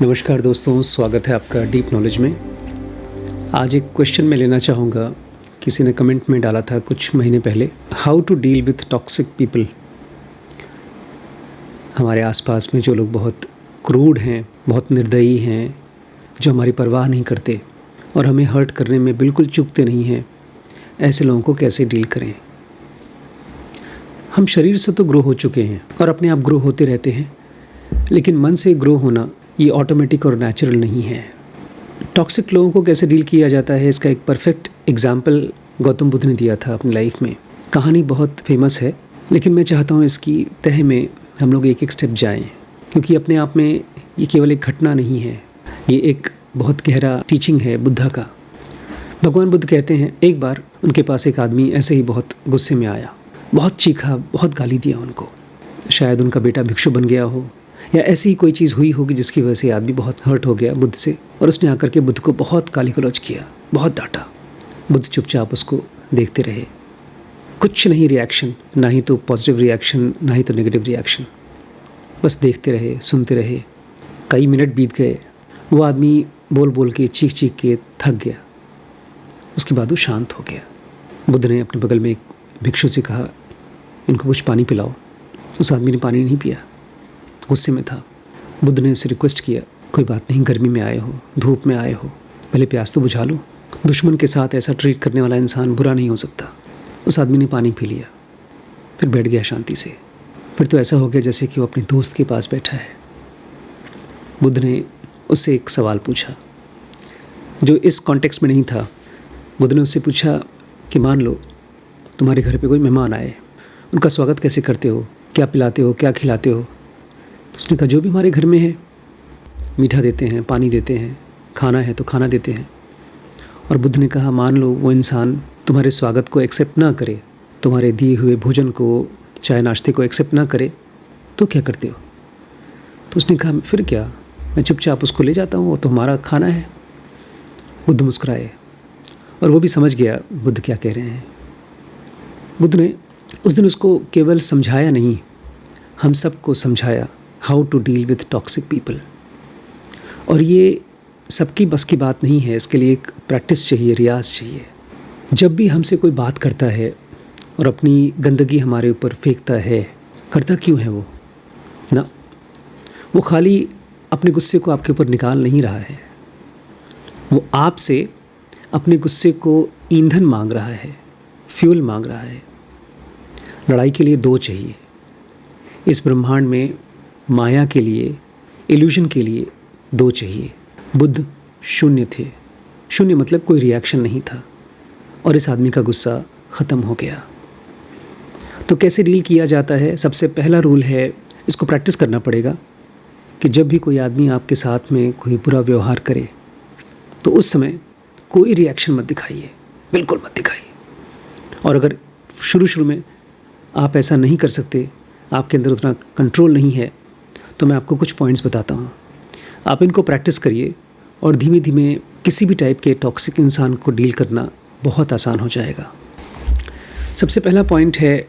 नमस्कार दोस्तों, स्वागत है आपका डीप नॉलेज में। आज एक क्वेश्चन मैं लेना चाहूँगा। किसी ने कमेंट में डाला था कुछ महीने पहले, how to deal with toxic people. हमारे आसपास में जो लोग बहुत क्रूड हैं, बहुत निर्दयी हैं, जो हमारी परवाह नहीं करते और हमें हर्ट करने में बिल्कुल चूकते नहीं हैं, ऐसे लोगों को कैसे डील करें। हम शरीर से तो ग्रो हो चुके हैं और अपने आप ग्रो होते रहते हैं, लेकिन मन से ग्रो होना ये ऑटोमेटिक और नेचुरल नहीं है। टॉक्सिक लोगों को कैसे डील किया जाता है, इसका एक परफेक्ट एग्जाम्पल गौतम बुद्ध ने दिया था अपनी लाइफ में। कहानी बहुत फेमस है, लेकिन मैं चाहता हूँ इसकी तह में हम लोग एक एक स्टेप जाएं, क्योंकि अपने आप में ये केवल एक घटना नहीं है, ये एक बहुत गहरा टीचिंग है बुद्धा का। भगवान बुद्ध कहते हैं, एक बार उनके पास एक आदमी ऐसे ही बहुत गुस्से में आया, बहुत चीखा, बहुत गाली दिया उनको। शायद उनका बेटा भिक्षु बन गया हो या ऐसी ही कोई चीज़ हुई होगी जिसकी वजह से आदमी बहुत हर्ट हो गया बुद्ध से, और उसने आकर के बुद्ध को बहुत गाली गलौज किया, बहुत डांटा। बुद्ध चुपचाप उसको देखते रहे, कुछ नहीं रिएक्शन, ना ही तो पॉजिटिव रिएक्शन ना ही तो नेगेटिव रिएक्शन, बस देखते रहे, सुनते रहे। कई मिनट बीत गए, वो आदमी बोल बोल के, चीख चीख के थक गया। उसके बाद वो शांत हो गया। बुद्ध ने अपने बगल में एक भिक्षु से कहा, इनको कुछ पानी पिलाओ। उस आदमी ने पानी नहीं पिया, गुस्से में था। बुद्ध ने उससे रिक्वेस्ट किया, कोई बात नहीं, गर्मी में आए हो, धूप में आए हो, पहले प्यास तो बुझा लो। दुश्मन के साथ ऐसा ट्रीट करने वाला इंसान बुरा नहीं हो सकता। उस आदमी ने पानी पी लिया, फिर बैठ गया शांति से। फिर तो ऐसा हो गया जैसे कि वो अपने दोस्त के पास बैठा है। बुद्ध ने उससे एक सवाल पूछा जो इस कॉन्टेक्स्ट में नहीं था। बुद्ध ने उससे पूछा कि मान लो तुम्हारे घर पे कोई मेहमान आए, उनका स्वागत कैसे करते हो, क्या पिलाते हो, क्या खिलाते हो। उसने कहा, जो भी हमारे घर में है, मीठा देते हैं, पानी देते हैं, खाना है तो खाना देते हैं। और बुद्ध ने कहा, मान लो वो इंसान तुम्हारे स्वागत को एक्सेप्ट ना करे, तुम्हारे दिए हुए भोजन को, चाय नाश्ते को एक्सेप्ट ना करे, तो क्या करते हो। तो उसने कहा, फिर क्या, मैं चुपचाप उसको ले जाता हूँ, वो तो हमारा खाना है। बुद्ध मुस्कुराए और वो भी समझ गया बुद्ध क्या कह रहे हैं। बुद्ध ने उस दिन उसको केवल समझाया नहीं, हम सबको समझाया how to deal with toxic people. और ये सबकी बस की बात नहीं है, इसके लिए एक प्रैक्टिस चाहिए, रियाज चाहिए। जब भी हमसे कोई बात करता है और अपनी गंदगी हमारे ऊपर फेंकता है, करता क्यों है वो ना, वो खाली अपने गुस्से को आपके ऊपर निकाल नहीं रहा है, वो आपसे अपने गुस्से को ईंधन मांग रहा है, फ्यूल मांग रहा है। लड़ाई के लिए दो चाहिए। इस ब्रह्मांड में माया के लिए, इल्यूजन के लिए दो चाहिए। बुद्ध शून्य थे, शून्य मतलब कोई रिएक्शन नहीं था, और इस आदमी का गुस्सा ख़त्म हो गया। तो कैसे डील किया जाता है, सबसे पहला रूल है, इसको प्रैक्टिस करना पड़ेगा कि जब भी कोई आदमी आपके साथ में कोई बुरा व्यवहार करे तो उस समय कोई रिएक्शन मत दिखाइए, बिल्कुल मत दिखाइए। और अगर शुरू में आप ऐसा नहीं कर सकते, आपके अंदर उतना कंट्रोल नहीं है, तो मैं आपको कुछ पॉइंट्स बताता हूँ। आप इनको प्रैक्टिस करिए और धीमे धीमे किसी भी टाइप के टॉक्सिक इंसान को डील करना बहुत आसान हो जाएगा। सबसे पहला पॉइंट है,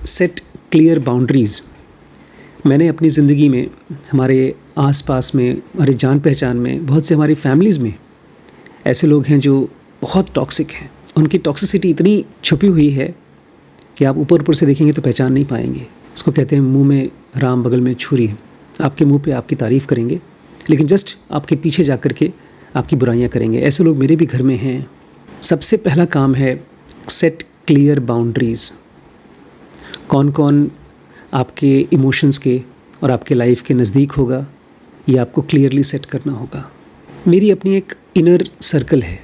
सेट क्लियर बाउंड्रीज़। मैंने अपनी ज़िंदगी में, हमारे आसपास में, हमारे जान पहचान में, बहुत से हमारी फैमिलीज़ में ऐसे लोग हैं जो बहुत टॉक्सिक हैं। उनकी टॉक्सिसिटी इतनी छुपी हुई है कि आप ऊपर से देखेंगे तो पहचान नहीं पाएंगे। इसको कहते हैं मुंह में राम बगल में छुरी। आपके मुंह पे आपकी तारीफ़ करेंगे, लेकिन जस्ट आपके पीछे जा कर के आपकी बुराइयां करेंगे। ऐसे लोग मेरे भी घर में हैं। सबसे पहला काम है, सेट क्लियर बाउंड्रीज़। कौन कौन आपके इमोशंस के और आपके लाइफ के नज़दीक होगा, ये आपको क्लियरली सेट करना होगा। मेरी अपनी एक इनर सर्कल है,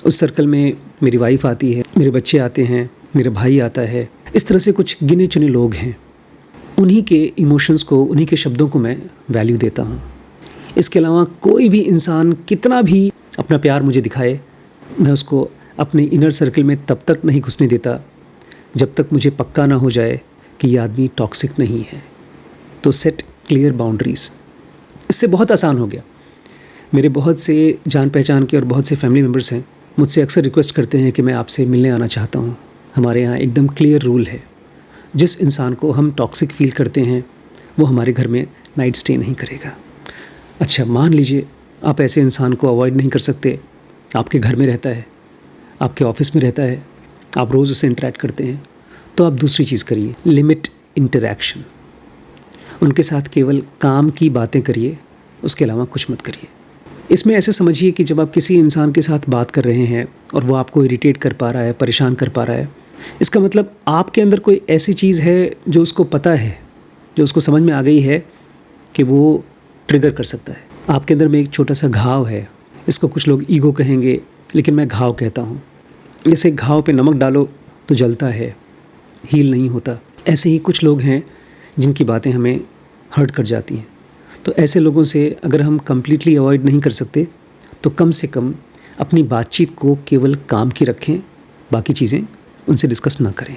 उस सर्कल में मेरी वाइफ आती है, मेरे बच्चे आते हैं, मेरा भाई आता है, इस तरह से कुछ गिने चुने लोग हैं। उन्हीं के इमोशंस को, उन्हीं के शब्दों को मैं वैल्यू देता हूँ। इसके अलावा कोई भी इंसान कितना भी अपना प्यार मुझे दिखाए, मैं उसको अपने इनर सर्कल में तब तक नहीं घुसने देता जब तक मुझे पक्का ना हो जाए कि ये आदमी टॉक्सिक नहीं है। तो सेट क्लियर बाउंड्रीज़, इससे बहुत आसान हो गया। मेरे बहुत से जान पहचान के और बहुत से फैमिली मेम्बर्स हैं, मुझसे अक्सर रिक्वेस्ट करते हैं कि मैं आपसे मिलने आना चाहता हूँ। हमारे यहाँ एकदम क्लियर रूल है, जिस इंसान को हम टॉक्सिक फील करते हैं वो हमारे घर में नाइट स्टे नहीं करेगा। अच्छा, मान लीजिए आप ऐसे इंसान को अवॉइड नहीं कर सकते, आपके घर में रहता है, आपके ऑफिस में रहता है, आप रोज़ उससे इंटरैक्ट करते हैं, तो आप दूसरी चीज़ करिए, लिमिट इंटरैक्शन। उनके साथ केवल काम की बातें करिए, उसके अलावा कुछ मत करिए। इसमें ऐसे समझिए कि जब आप किसी इंसान के साथ बात कर रहे हैं और वो आपको इरिटेट कर पा रहा है, परेशान कर पा रहा है, इसका मतलब आपके अंदर कोई ऐसी चीज़ है जो उसको पता है, जो उसको समझ में आ गई है कि वो ट्रिगर कर सकता है। आपके अंदर में एक छोटा सा घाव है, इसको कुछ लोग ईगो कहेंगे, लेकिन मैं घाव कहता हूँ। जैसे घाव पे नमक डालो तो जलता है, हील नहीं होता। ऐसे ही कुछ लोग हैं जिनकी बातें हमें हर्ट कर जाती हैं। तो ऐसे लोगों से अगर हम कम्प्लीटली अवॉइड नहीं कर सकते, तो कम से कम अपनी बातचीत को केवल काम की रखें, बाकी चीज़ें उनसे डिस्कस ना करें।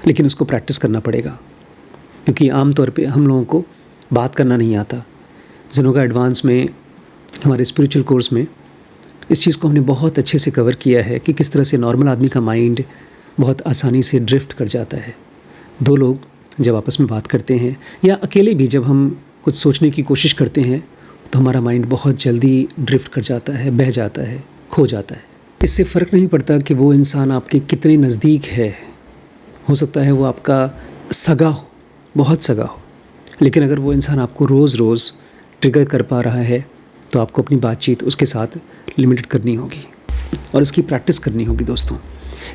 लेकिन उसको प्रैक्टिस करना पड़ेगा, क्योंकि आम तौर पे हम लोगों को बात करना नहीं आता। ज़ेनोगा एडवांस में, हमारे स्पिरिचुअल कोर्स में इस चीज़ को हमने बहुत अच्छे से कवर किया है कि किस तरह से नॉर्मल आदमी का माइंड बहुत आसानी से ड्रिफ्ट कर जाता है। दो लोग जब आपस में बात करते हैं या अकेले भी जब हम कुछ सोचने की कोशिश करते हैं, तो हमारा माइंड बहुत जल्दी ड्रिफ्ट कर जाता है, बह जाता है, खो जाता है। इससे फ़र्क नहीं पड़ता कि वो इंसान आपके कितने नज़दीक है। हो सकता है वो आपका सगा हो, बहुत सगा हो, लेकिन अगर वो इंसान आपको रोज़ रोज़ ट्रिगर कर पा रहा है, तो आपको अपनी बातचीत उसके साथ लिमिटेड करनी होगी और इसकी प्रैक्टिस करनी होगी दोस्तों।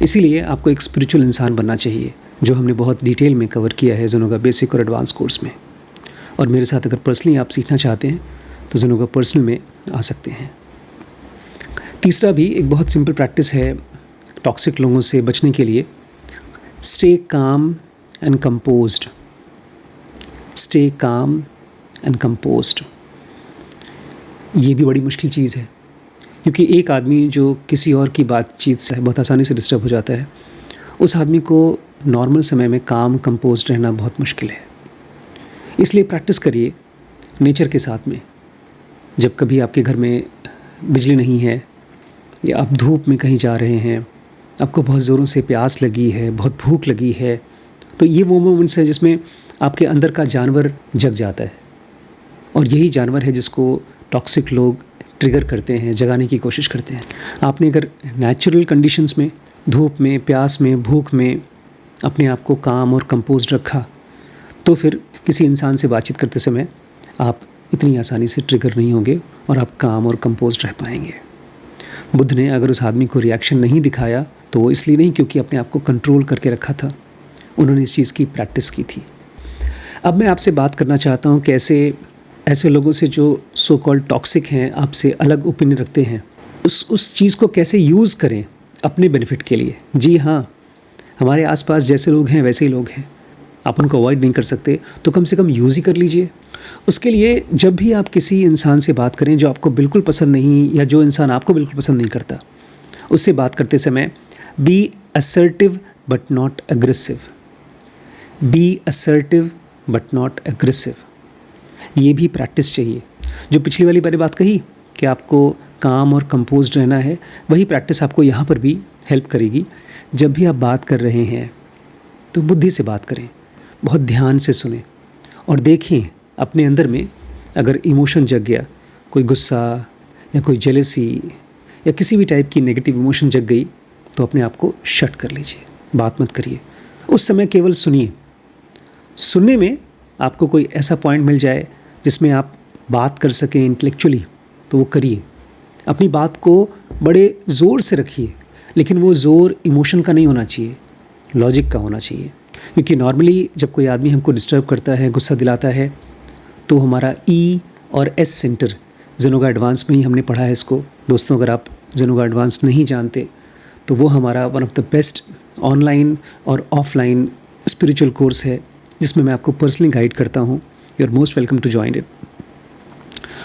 इसीलिए आपको एक स्पिरिचुअल इंसान बनना चाहिए, जो हमने बहुत डिटेल में कवर किया है ज़ेनोगा बेसिक और एडवांस कोर्स में। और मेरे साथ अगर पर्सनली आप सीखना चाहते हैं तो ज़ेनोगा पर्सनल में आ सकते हैं। तीसरा भी एक बहुत सिंपल प्रैक्टिस है टॉक्सिक लोगों से बचने के लिए। Stay calm and composed. Stay calm and composed. ये भी बड़ी मुश्किल चीज़ है, क्योंकि एक आदमी जो किसी और की बातचीत से बहुत आसानी से डिस्टर्ब हो जाता है, उस आदमी को नॉर्मल समय में काम कंपोज्ड रहना बहुत मुश्किल है। इसलिए प्रैक्टिस करिए नेचर के साथ में। जब कभी आपके घर में बिजली नहीं है या आप धूप में कहीं जा रहे हैं, आपको बहुत ज़ोरों से प्यास लगी है, बहुत भूख लगी है, तो ये वो मोमेंट्स है जिसमें आपके अंदर का जानवर जग जाता है। और यही जानवर है जिसको टॉक्सिक लोग ट्रिगर करते हैं, जगाने की कोशिश करते हैं। आपने अगर नेचुरल कंडीशंस में, धूप में, प्यास में, भूख में अपने आप को काम और कंपोज्ड रखा, तो फिर किसी इंसान से बातचीत करते समय आप इतनी आसानी से ट्रिगर नहीं होंगे और आप काम और कंपोज्ड रह पाएंगे। बुद्ध ने अगर उस आदमी को रिएक्शन नहीं दिखाया, तो वो इसलिए नहीं क्योंकि अपने आप को कंट्रोल करके रखा था, उन्होंने इस चीज़ की प्रैक्टिस की थी। अब मैं आपसे बात करना चाहता हूँ कैसे ऐसे लोगों से जो सो कॉल्ड टॉक्सिक हैं, आपसे अलग ओपिनियन रखते हैं, उस चीज़ को कैसे यूज़ करें अपने बेनिफिट के लिए। जी हाँ, हमारे आसपास जैसे लोग हैं वैसे ही लोग हैं। आप उनको अवॉइड नहीं कर सकते, तो कम से कम यूज़ ही कर लीजिए। उसके लिए जब भी आप किसी इंसान से बात करें जो आपको बिल्कुल पसंद नहीं, या जो इंसान आपको बिल्कुल पसंद नहीं करता, उससे बात करते समय be assertive but not aggressive. Be assertive but not aggressive. ये भी प्रैक्टिस चाहिए। जो पिछली वाली मैंने बात कही कि आपको काम और कंपोज्ड रहना है, वही प्रैक्टिस आपको यहाँ पर भी हेल्प करेगी। जब भी आप बात कर रहे हैं तो बुद्धि से बात करें, बहुत ध्यान से सुनें और देखें अपने अंदर में अगर इमोशन जग गया, कोई गुस्सा या कोई जेलसी या किसी भी टाइप की नेगेटिव इमोशन जग गई, तो अपने आप को शट कर लीजिए, बात मत करिए। उस समय केवल सुनिए। सुनने में आपको कोई ऐसा पॉइंट मिल जाए जिसमें आप बात कर सकें इंटेलेक्चुअली, तो वो करिए। अपनी बात को बड़े ज़ोर से रखिए, लेकिन वो ज़ोर इमोशन का नहीं होना चाहिए, लॉजिक का होना चाहिए। क्योंकि नॉर्मली जब कोई आदमी हमको डिस्टर्ब करता है, गुस्सा दिलाता है, तो हमारा ई और एस सेंटर, ज़ेनोगा एडवांस में ही हमने पढ़ा है इसको। दोस्तों, अगर आप ज़ेनोगा एडवांस नहीं जानते, तो वो हमारा one of the best online और ऑफलाइन स्पिरिचुअल कोर्स है, जिसमें मैं आपको पर्सनली गाइड करता हूँ। You are most welcome to join it.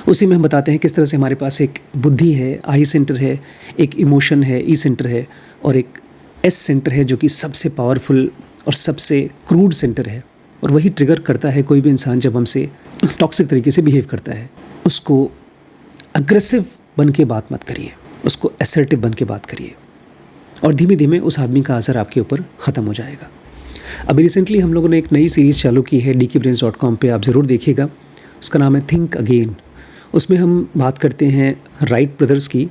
उसी में हम बताते हैं किस तरह से हमारे पास एक बुद्धि है, आई सेंटर है, एक इमोशन है, ई सेंटर है, और एक एस सेंटर है जो कि सबसे पावरफुल और सबसे क्रूड सेंटर है। और वही ट्रिगर करता है कोई भी इंसान जब हमसे टॉक्सिक तरीके से बिहेव करता है। उसको अग्रेसिव बन के बात मत करिए, उसको असर्टिव बन के बात करिए, और धीमे धीमे उस आदमी का असर आपके ऊपर ख़त्म हो जाएगा। अभी रिसेंटली हम लोगों ने एक नई सीरीज़ चालू की है dkbrains.com पे, आप ज़रूर देखिएगा। उसका नाम है थिंक अगेन। उसमें हम बात करते हैं राइट ब्रदर्स की,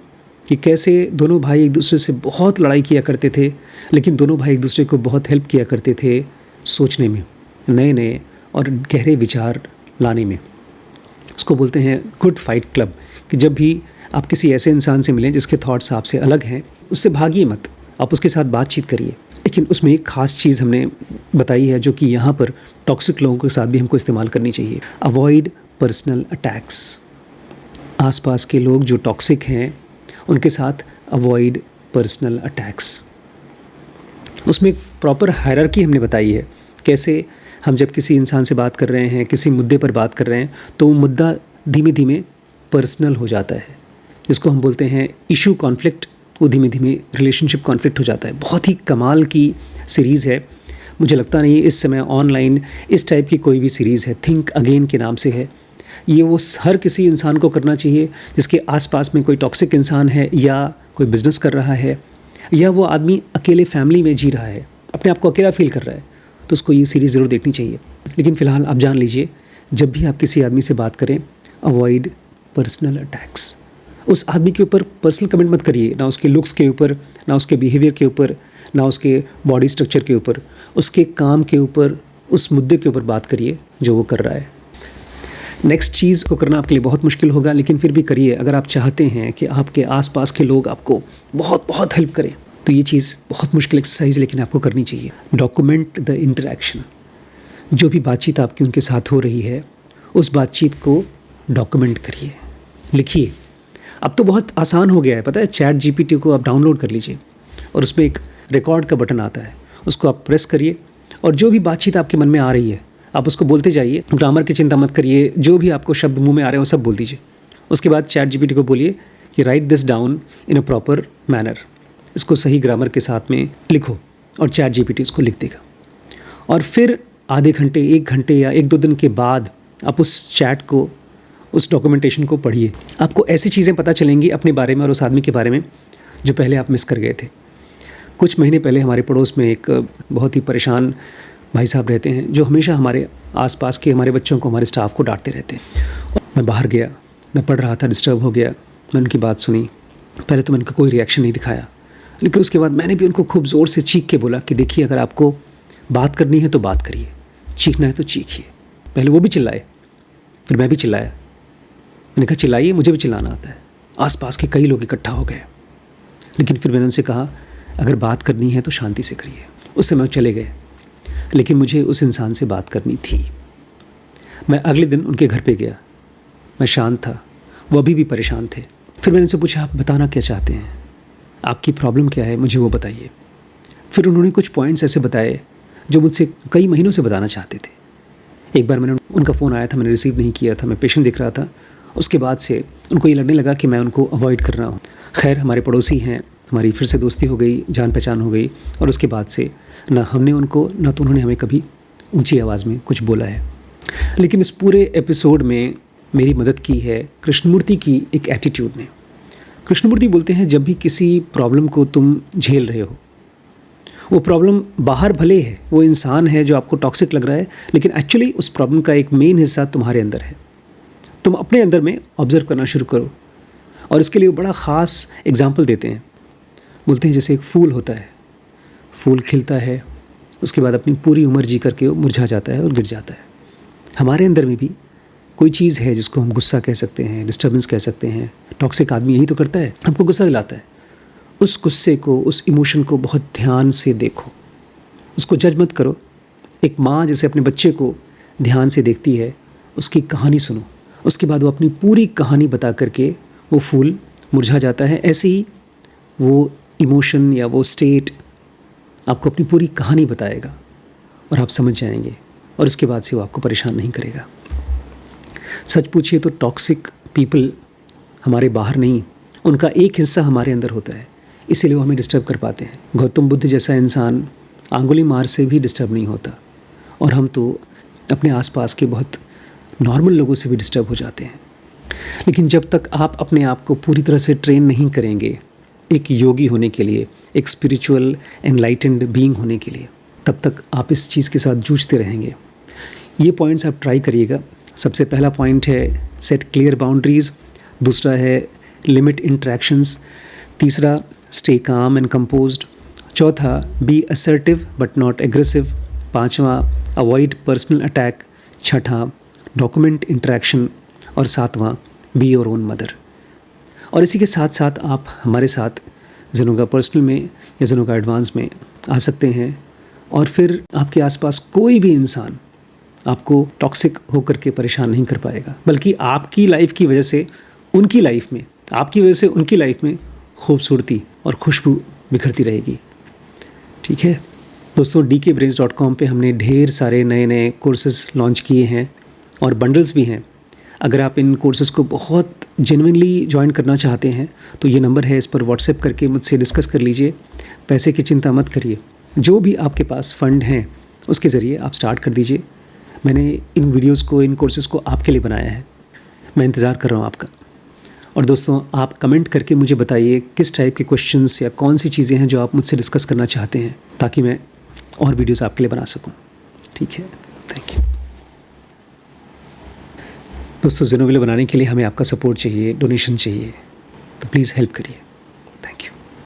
कि कैसे दोनों भाई एक दूसरे से बहुत लड़ाई किया करते थे, लेकिन दोनों भाई एक दूसरे को बहुत हेल्प किया करते थे सोचने में, नए नए और गहरे विचार लाने में। उसको बोलते हैं गुड फाइट क्लब, कि जब भी आप किसी ऐसे इंसान से मिलें जिसके थॉट्स आपसे अलग हैं, उससे भागिए मत, आप उसके साथ बातचीत करिए। लेकिन उसमें एक ख़ास चीज़ हमने बताई है जो कि यहाँ पर टॉक्सिक लोगों के साथ भी हमको इस्तेमाल करनी चाहिए। Avoid personal attacks. आसपास के लोग जो टॉक्सिक हैं उनके साथ अवॉइड पर्सनल अटैक्स। उसमें एक प्रॉपर हायरार्की हमने बताई है, कैसे हम जब किसी इंसान से बात कर रहे हैं, किसी मुद्दे पर बात कर रहे हैं, तो वो मुद्दा धीमे धीमे पर्सनल हो जाता है, जिसको हम बोलते हैं इशू कॉन्फ्लिक्ट। वो धीमे धीमे रिलेशनशिप कॉन्फ्लिक्ट हो जाता है। बहुत ही कमाल की सीरीज़ है। मुझे लगता नहीं इस समय ऑनलाइन इस टाइप की कोई भी सीरीज़ है। थिंक अगेन के नाम से है। ये वो हर किसी इंसान को करना चाहिए जिसके आसपास में कोई टॉक्सिक इंसान है, या कोई बिज़नेस कर रहा है, या वो आदमी अकेले फैमिली में जी रहा है, अपने आप को अकेला फील कर रहा है, तो उसको ये सीरीज़ ज़रूर देखनी चाहिए। लेकिन फ़िलहाल आप जान लीजिए, जब भी आप किसी आदमी से बात करें, अवॉइड पर्सनल अटैक्स। उस आदमी के ऊपर पर्सनल कमेंट मत करिए, ना उसके लुक्स के ऊपर, ना उसके बिहेवियर के ऊपर, ना उसके बॉडी स्ट्रक्चर के ऊपर, उसके काम के ऊपर, उस मुद्दे के ऊपर बात करिए जो वो कर रहा है। नेक्स्ट चीज़ को करना आपके लिए बहुत मुश्किल होगा, लेकिन फिर भी करिए। अगर आप चाहते हैं कि आपके आसपास के लोग आपको बहुत बहुत हेल्प करें, तो ये चीज़ बहुत मुश्किल एक्सरसाइज लेकिन आपको करनी चाहिए। Document the interaction. जो भी बातचीत आपकी उनके साथ हो रही है, उस बातचीत को डॉक्यूमेंट करिए, लिखिए। अब तो बहुत आसान हो गया है, पता है, चैट जीपीटी को आप डाउनलोड कर लीजिए और उसमें एक रिकॉर्ड का बटन आता है, उसको आप प्रेस करिए और जो भी बातचीत आपके मन में आ रही है आप उसको बोलते जाइए। ग्रामर की चिंता मत करिए, जो भी आपको शब्द मुंह में आ रहे हैं वो सब बोल दीजिए। उसके बाद चैट जीपीटी को बोलिए कि right this down in a proper manner, इसको सही ग्रामर के साथ में लिखो, और चैट जीपीटी उसको लिख देगा। और फिर आधे घंटे, 1 घंटे या 1-2 दिन के बाद आप उस चैट को, उस डॉक्यूमेंटेशन को पढ़िए। आपको ऐसी चीज़ें पता चलेंगी अपने बारे में और उस आदमी के बारे में जो पहले आप मिस कर गए थे। कुछ महीने पहले हमारे पड़ोस में एक बहुत ही परेशान भाई साहब रहते हैं, जो हमेशा हमारे आसपास के हमारे बच्चों को, हमारे स्टाफ को डांटते रहते हैं। मैं बाहर गया, मैं पढ़ रहा था, डिस्टर्ब हो गया, मैं उनकी बात सुनी। पहले तो मैंने उनको कोई रिएक्शन नहीं दिखाया, लेकिन उसके बाद मैंने भी उनको खूब ज़ोर से चीख के बोला कि देखिए, अगर आपको बात करनी है तो बात करिए, चीखना है तो चीखिए। पहले वो भी चिल्लाए, फिर मैं भी चिल्लाया। मैंने कहा चिल्लाइए, मुझे भी चिल्लाना आता है। आसपास के कई लोग इकट्ठा हो गए, लेकिन फिर मैंने उनसे कहा अगर बात करनी है तो शांति से करिए। उस समय वो चले गए, लेकिन मुझे उस इंसान से बात करनी थी। मैं अगले दिन उनके घर पे गया, मैं शांत था, वो अभी भी परेशान थे। फिर मैंने उनसे पूछा आप बताना क्या चाहते हैं, आपकी प्रॉब्लम क्या है, मुझे वो बताइए। फिर उन्होंने कुछ पॉइंट्स ऐसे बताए जो मुझसे कई महीनों से बताना चाहते थे। एक बार मैंने उनका फ़ोन आया था, मैंने रिसीव नहीं किया था, मैं पेशेंट दिख रहा था। उसके बाद से उनको ये लगने लगा कि मैं उनको अवॉइड कर रहा हूँ। खैर, हमारे पड़ोसी हैं, हमारी फिर से दोस्ती हो गई, जान पहचान हो गई, और उसके बाद से ना हमने उनको, ना तो उन्होंने हमें कभी ऊंची आवाज़ में कुछ बोला है। लेकिन इस पूरे एपिसोड में मेरी मदद की है कृष्णमूर्ति की एक एटीट्यूड ने। कृष्णमूर्ति बोलते हैं जब भी किसी प्रॉब्लम को तुम झेल रहे हो, वो प्रॉब्लम बाहर भले है, वो इंसान है जो आपको टॉक्सिक लग रहा है, लेकिन एक्चुअली उस प्रॉब्लम का एक मेन हिस्सा तुम्हारे अंदर है। तुम अपने अंदर में ऑब्जर्व करना शुरू करो। और इसके लिए वो बड़ा ख़ास एग्जाम्पल देते हैं। बोलते हैं जैसे एक फूल होता है, फूल खिलता है, उसके बाद अपनी पूरी उम्र जी करके वो मुरझा जाता है और गिर जाता है। हमारे अंदर में भी कोई चीज़ है जिसको हम गुस्सा कह सकते हैं, डिस्टर्बेंस कह सकते हैं। टॉक्सिक आदमी यही तो करता है, हमको गुस्सा दिलाता है। उस गुस्से को, उस इमोशन को बहुत ध्यान से देखो, उसको जज मत करो। एक माँ जैसे अपने बच्चे को ध्यान से देखती है, उसकी कहानी सुनो, उसके बाद वो अपनी पूरी कहानी बता करके वो फूल मुरझा जाता है। ऐसे ही वो इमोशन या वो स्टेट आपको अपनी पूरी कहानी बताएगा और आप समझ जाएंगे, और उसके बाद से वो आपको परेशान नहीं करेगा। सच पूछिए तो टॉक्सिक पीपल हमारे बाहर नहीं, उनका एक हिस्सा हमारे अंदर होता है, इसीलिए वो हमें डिस्टर्ब कर पाते हैं। गौतम बुद्ध जैसा इंसान आंगुली मार से भी डिस्टर्ब नहीं होता, और हम तो अपने आसपास के बहुत नॉर्मल लोगों से भी डिस्टर्ब हो जाते हैं। लेकिन जब तक आप अपने आप को पूरी तरह से ट्रेन नहीं करेंगे एक योगी होने के लिए, एक स्पिरिचुअल एनलाइटेंड बीइंग होने के लिए, तब तक आप इस चीज़ के साथ जूझते रहेंगे। ये पॉइंट्स आप ट्राई करिएगा। सबसे पहला पॉइंट है सेट क्लियर बाउंड्रीज़, दूसरा है लिमिट इंटरेक्शंस, तीसरा स्टे काम एंड कंपोज्ड, चौथा be assertive but not aggressive, पांचवा अवॉइड पर्सनल अटैक, छठा डॉक्यूमेंट इंटरेक्शन और सातवां बी योर ओन मदर। और इसी के साथ साथ आप हमारे साथ ज़ेनोगा पर्सनल में या ज़ेनोगा एडवांस में आ सकते हैं और फिर आपके आसपास कोई भी इंसान आपको टॉक्सिक होकर के परेशान नहीं कर पाएगा, बल्कि आपकी लाइफ की वजह से उनकी लाइफ में, आपकी वजह से उनकी लाइफ में खूबसूरती और खुशबू बिखरती रहेगी। ठीक है दोस्तों, dkbrains.com पे हमने ढेर सारे नए नए कोर्सेज़ लॉन्च किए हैं और बंडल्स भी हैं। अगर आप इन कोर्सेज़ को बहुत जेन्युइनली ज्वाइन करना चाहते हैं तो ये नंबर है, इस पर व्हाट्सएप करके मुझसे डिस्कस कर लीजिए। पैसे की चिंता मत करिए, जो भी आपके पास फ़ंड हैं उसके ज़रिए आप स्टार्ट कर दीजिए। मैंने इन वीडियोस को, इन कोर्सेज़ को आपके लिए बनाया है। मैं इंतज़ार कर रहा हूँ आपका। और दोस्तों, आप कमेंट करके मुझे बताइए किस टाइप के क्वेश्चंस या कौन सी चीज़ें हैं जो आप मुझसे डिस्कस करना चाहते हैं, ताकि मैं और वीडियोस आपके लिए बना सकूं। ठीक है, थैंक यू दोस्तों। ज़ेनोविले बनाने के लिए हमें आपका सपोर्ट चाहिए, डोनेशन चाहिए, तो प्लीज़ हेल्प करिए।